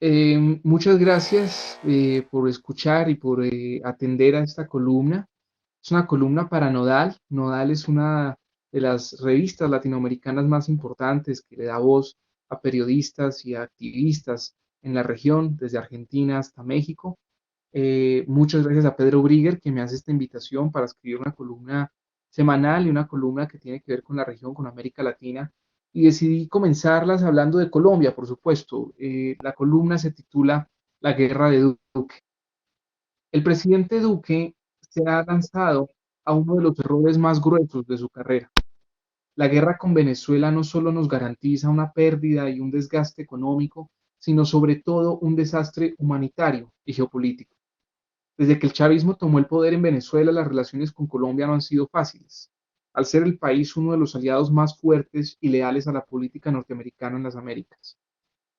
Muchas gracias por escuchar y por atender a esta columna. Es una columna para Nodal. Nodal es una de las revistas latinoamericanas más importantes que le da voz a periodistas y a activistas en la región, desde Argentina hasta México. Muchas gracias a Pedro Brigger que me hace esta invitación para escribir una columna semanal y una columna que tiene que ver con la región, con América Latina. Y decidí comenzarlas hablando de Colombia, por supuesto. La columna se titula La guerra de Duque. El presidente Duque se ha lanzado a uno de los errores más gruesos de su carrera. La guerra con Venezuela no solo nos garantiza una pérdida y un desgaste económico, sino sobre todo un desastre humanitario y geopolítico. Desde que el chavismo tomó el poder en Venezuela, las relaciones con Colombia no han sido fáciles, al ser el país uno de los aliados más fuertes y leales a la política norteamericana en las Américas.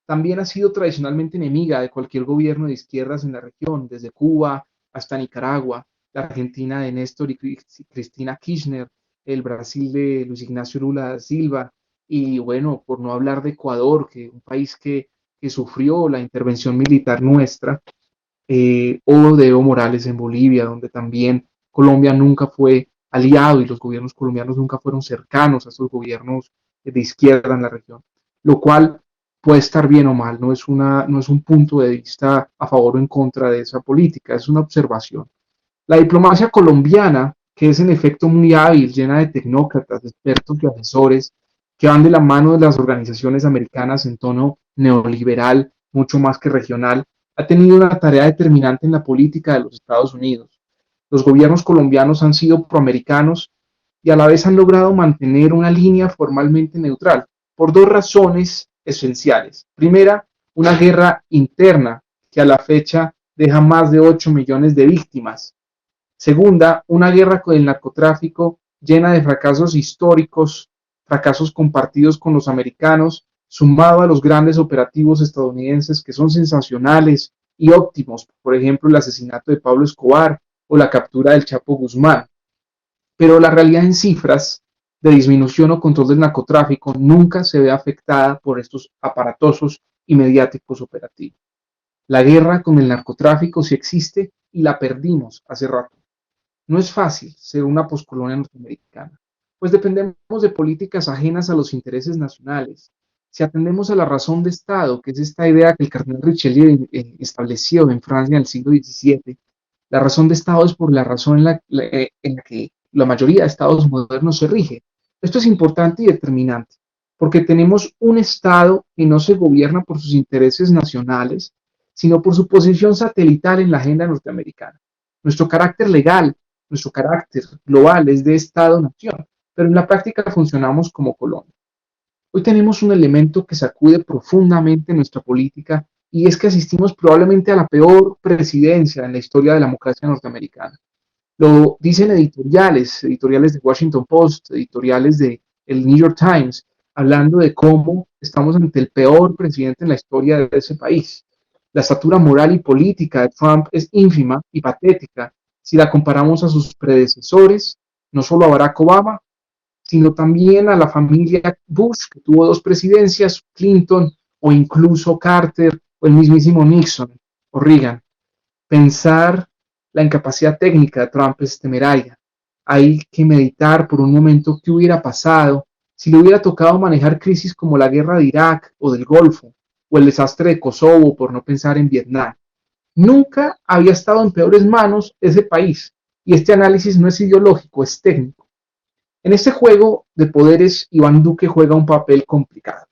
También ha sido tradicionalmente enemiga de cualquier gobierno de izquierdas en la región, desde Cuba hasta Nicaragua, la Argentina de Néstor y Cristina Kirchner, el Brasil de Luis Ignacio Lula da Silva, y bueno, por no hablar de Ecuador, que un país que sufrió la intervención militar nuestra, o de Evo Morales en Bolivia, donde también Colombia nunca fue aliado y los gobiernos colombianos nunca fueron cercanos a esos gobiernos de izquierda en la región, lo cual puede estar bien o mal, no es un punto de vista a favor o en contra de esa política, es una observación. La diplomacia colombiana, que es en efecto muy hábil, llena de tecnócratas, expertos y asesores, que van de la mano de las organizaciones americanas en tono neoliberal, mucho más que regional, ha tenido una tarea determinante en la política de los Estados Unidos. Los gobiernos colombianos han sido proamericanos y a la vez han logrado mantener una línea formalmente neutral por dos razones esenciales. Primera, una guerra interna que a la fecha deja más de 8 millones de víctimas. Segunda, una guerra con el narcotráfico llena de fracasos históricos, fracasos compartidos con los americanos, sumado a los grandes operativos estadounidenses que son sensacionales y óptimos, por ejemplo, el asesinato de Pablo Escobar o la captura del Chapo Guzmán. Pero la realidad en cifras de disminución o control del narcotráfico nunca se ve afectada por estos aparatosos y mediáticos operativos. La guerra con el narcotráfico sí existe y la perdimos hace rato. No es fácil ser una poscolonia norteamericana, pues dependemos de políticas ajenas a los intereses nacionales. Si atendemos a la razón de Estado, que es esta idea que el cardenal Richelieu estableció en Francia en el siglo XVII, la razón de Estado es por la razón en la que la mayoría de estados modernos se rige. Esto es importante y determinante, porque tenemos un Estado que no se gobierna por sus intereses nacionales, sino por su posición satelital en la agenda norteamericana. Nuestro carácter legal, nuestro carácter global es de Estado-nación, pero en la práctica funcionamos como colonia. Hoy tenemos un elemento que sacude profundamente nuestra política y es que asistimos probablemente a la peor presidencia en la historia de la democracia norteamericana. Lo dicen editoriales de Washington Post, editoriales de el New York Times, hablando de cómo estamos ante el peor presidente en la historia de ese país. La estatura moral y política de Trump es ínfima y patética si la comparamos a sus predecesores, no solo a Barack Obama, sino también a la familia Bush, que tuvo dos presidencias, Clinton o incluso Carter o el mismísimo Nixon o Reagan. Pensar la incapacidad técnica de Trump es temeraria. Hay que meditar por un momento qué hubiera pasado si le hubiera tocado manejar crisis como la guerra de Irak o del Golfo o el desastre de Kosovo, por no pensar en Vietnam. Nunca había estado en peores manos ese país y este análisis no es ideológico, es técnico. En este juego de poderes, Iván Duque juega un papel complicado.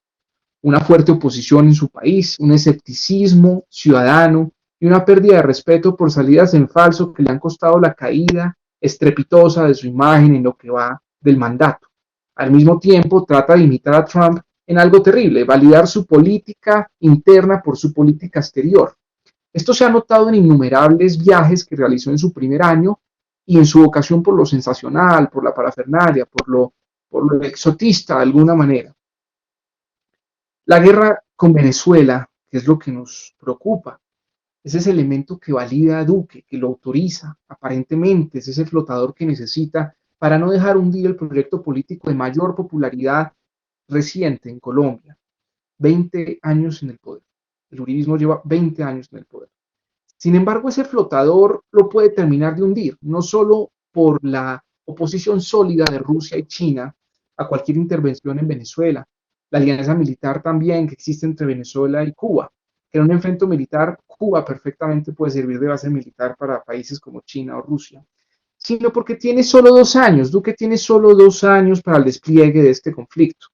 Una fuerte oposición en su país, un escepticismo ciudadano y una pérdida de respeto por salidas en falso que le han costado la caída estrepitosa de su imagen en lo que va del mandato. Al mismo tiempo, trata de imitar a Trump en algo terrible, validar su política interna por su política exterior. Esto se ha notado en innumerables viajes que realizó en su primer año y en su vocación por lo sensacional, por la parafernalia, por lo exotista de alguna manera. La guerra con Venezuela, que es lo que nos preocupa, es ese elemento que valida a Duque, que lo autoriza, aparentemente es ese flotador que necesita para no dejar hundir el proyecto político de mayor popularidad reciente en Colombia, 20 años en el poder. El uribismo lleva 20 años en el poder. Sin embargo, ese flotador lo puede terminar de hundir, no solo por la oposición sólida de Rusia y China a cualquier intervención en Venezuela, la alianza militar también que existe entre Venezuela y Cuba, que en un enfrento militar Cuba perfectamente puede servir de base militar para países como China o Rusia, sino porque tiene solo 2 años, Duque tiene solo 2 años para el despliegue de este conflicto.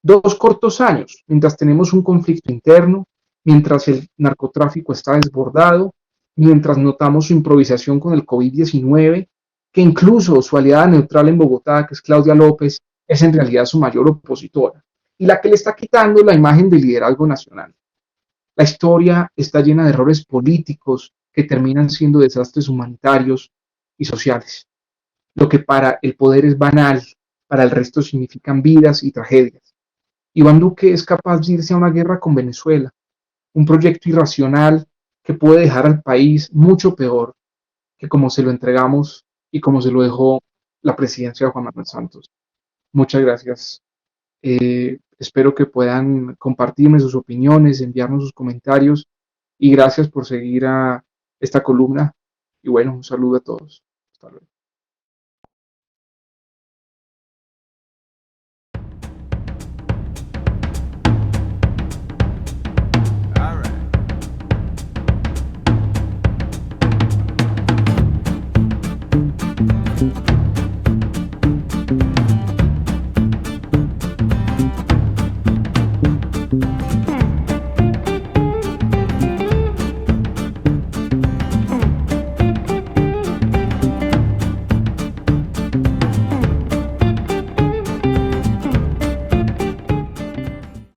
2 cortos años, mientras tenemos un conflicto interno, mientras el narcotráfico está desbordado, mientras notamos su improvisación con el COVID-19, que incluso su aliada neutral en Bogotá, que es Claudia López, es en realidad su mayor opositora y la que le está quitando la imagen de liderazgo nacional. La historia está llena de errores políticos que terminan siendo desastres humanitarios y sociales. Lo que para el poder es banal, para el resto significan vidas y tragedias. Iván Duque es capaz de irse a una guerra con Venezuela, un proyecto irracional que puede dejar al país mucho peor que como se lo entregamos y como se lo dejó la presidencia de Juan Manuel Santos. Muchas gracias. Espero que puedan compartirme sus opiniones, enviarnos sus comentarios y gracias por seguir a esta columna. Y bueno, un saludo a todos. Hasta luego.